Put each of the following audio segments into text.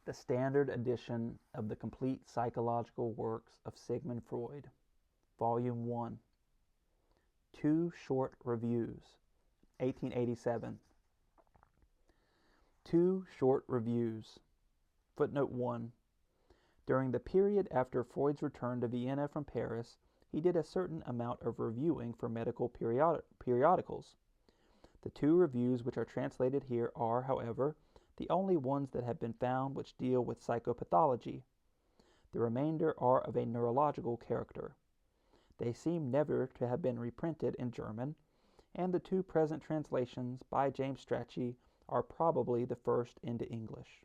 The standard edition of the complete psychological works of Sigmund Freud, Volume 1. Two Short Reviews, 1887. Two Short Reviews. Footnote 1. During the period after Freud's return to Vienna from Paris, he did a certain amount of reviewing for medical periodicals. The two reviews which are translated here are, however, the only ones that have been found which deal with psychopathology. The remainder are of a neurological character. They seem never to have been reprinted in German, and the two present translations by James Strachey are probably the first into English.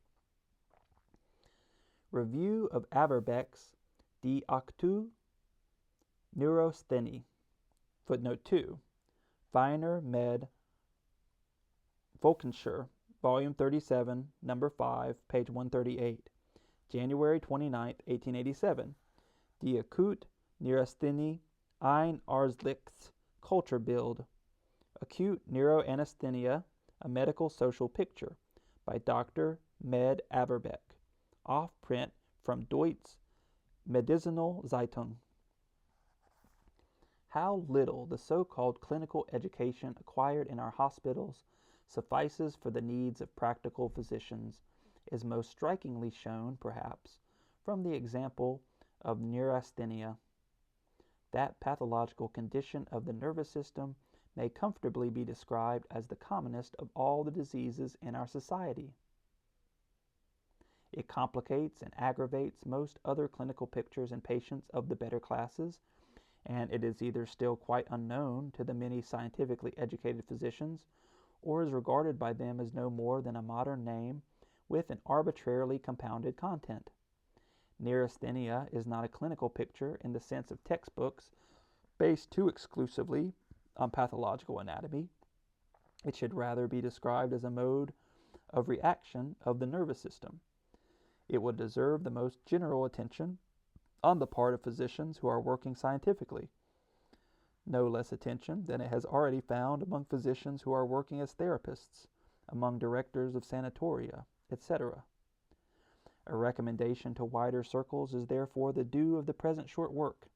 Review of Averbeck's Die Aktu Neurasthenie. Footnote 2. Weiner med Volkenschur, Volume 37, Number 5, page 138. January 29, 1887. Die Akute Neurasthenie, ein Arztliches Kulturbild. Acute Neuroanesthesia, a Medical Social Picture, by Dr. Med Averbeck. Off print from Deutsche Medizinal Zeitung. How little the so-called clinical education acquired in our hospitals suffices for the needs of practical physicians is most strikingly shown, perhaps, from the example of neurasthenia. That pathological condition of the nervous system may comfortably be described as the commonest of all the diseases in our society. It complicates and aggravates most other clinical pictures in patients of the better classes, and it is either still quite unknown to the many scientifically educated physicians, or is regarded by them as no more than a modern name with an arbitrarily compounded content. Neurasthenia is not a clinical picture in the sense of textbooks based too exclusively on pathological anatomy. It should rather be described as a mode of reaction of the nervous system. It would deserve the most general attention on the part of physicians who are working scientifically. No less attention than it has already found among physicians who are working as therapists, among directors of sanatoria, etc. A recommendation to wider circles is therefore the due of the present short work,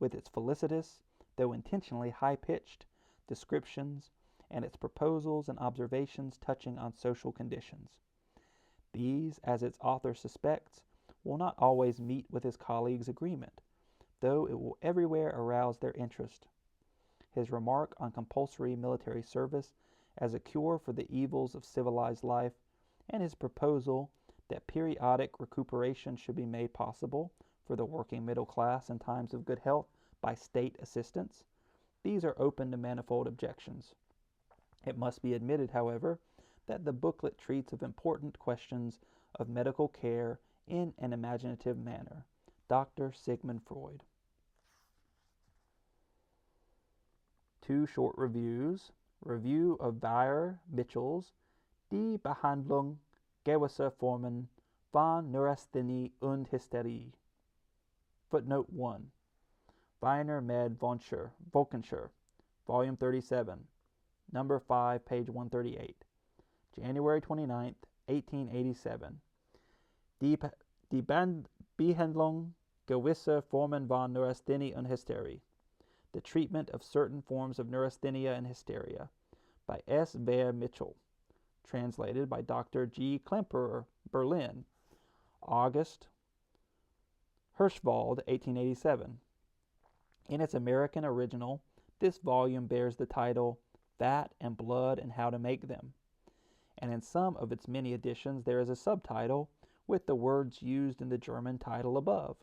with its felicitous, though intentionally high-pitched, descriptions, and its proposals and observations touching on social conditions. These, as its author suspects, will not always meet with his colleagues' agreement, though it will everywhere arouse their interest. His remark on compulsory military service as a cure for the evils of civilized life, and his proposal that periodic recuperation should be made possible for the working middle class in times of good health by state assistance, these are open to manifold objections. It must be admitted, however, that the booklet treats of important questions of medical care in an imaginative manner. Dr. Sigmund Freud. Two short reviews. Review of Weyer Mitchell's Die Behandlung gewisser Formen von Neurasthenie und Hysterie. Footnote 1. Weiner med Volkenschur, Volume 37, Number 5, page 138. January 29, 1887. Die Behandlung gewisser Formen von Neurasthenie und Hysterie. The Treatment of Certain Forms of Neurasthenia and Hysteria, by S. Weyer Mitchell, translated by Dr. G. Klemperer, Berlin, August Hirschwald, 1887. In its American original, this volume bears the title Fat and Blood and How to Make Them, and in some of its many editions there is a subtitle with the words used in the German title above.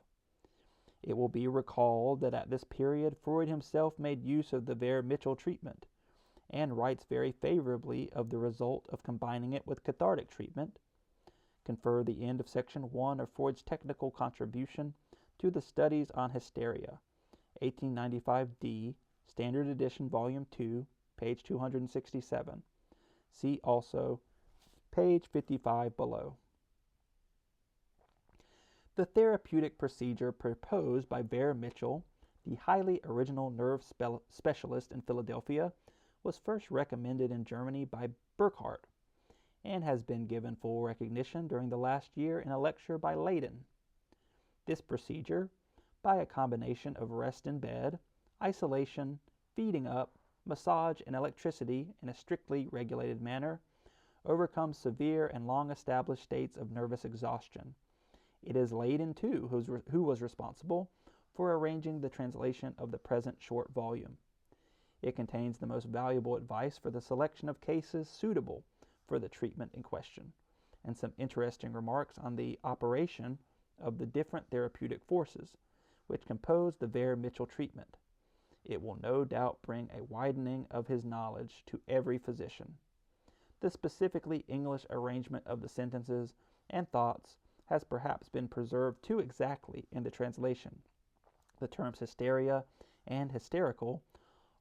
It will be recalled that at this period Freud himself made use of the Weyer-Mitchell treatment, and writes very favorably of the result of combining it with cathartic treatment. Confer the end of Section 1 of Freud's technical contribution to the Studies on Hysteria, 1895d, Standard Edition, Volume 2, page 267. See also page 55 below. The therapeutic procedure proposed by Weyer-Mitchell, the highly original nerve specialist in Philadelphia, was first recommended in Germany by Burckhardt, and has been given full recognition during the last year in a lecture by Leyden. This procedure, by a combination of rest in bed, isolation, feeding up, massage, and electricity in a strictly regulated manner, overcomes severe and long-established states of nervous exhaustion. It is Leyden, too, who was responsible for arranging the translation of the present short volume. It contains the most valuable advice for the selection of cases suitable for the treatment in question, and some interesting remarks on the operation of the different therapeutic forces which compose the Wehr-Mitchell treatment. It will no doubt bring a widening of his knowledge to every physician. The specifically English arrangement of the sentences and thoughts has perhaps been preserved too exactly in the translation. The terms hysteria and hysterical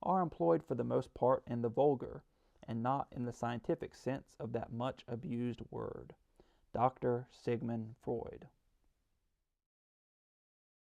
are employed for the most part in the vulgar, and not in the scientific sense of that much abused word. Dr. Sigmund Freud.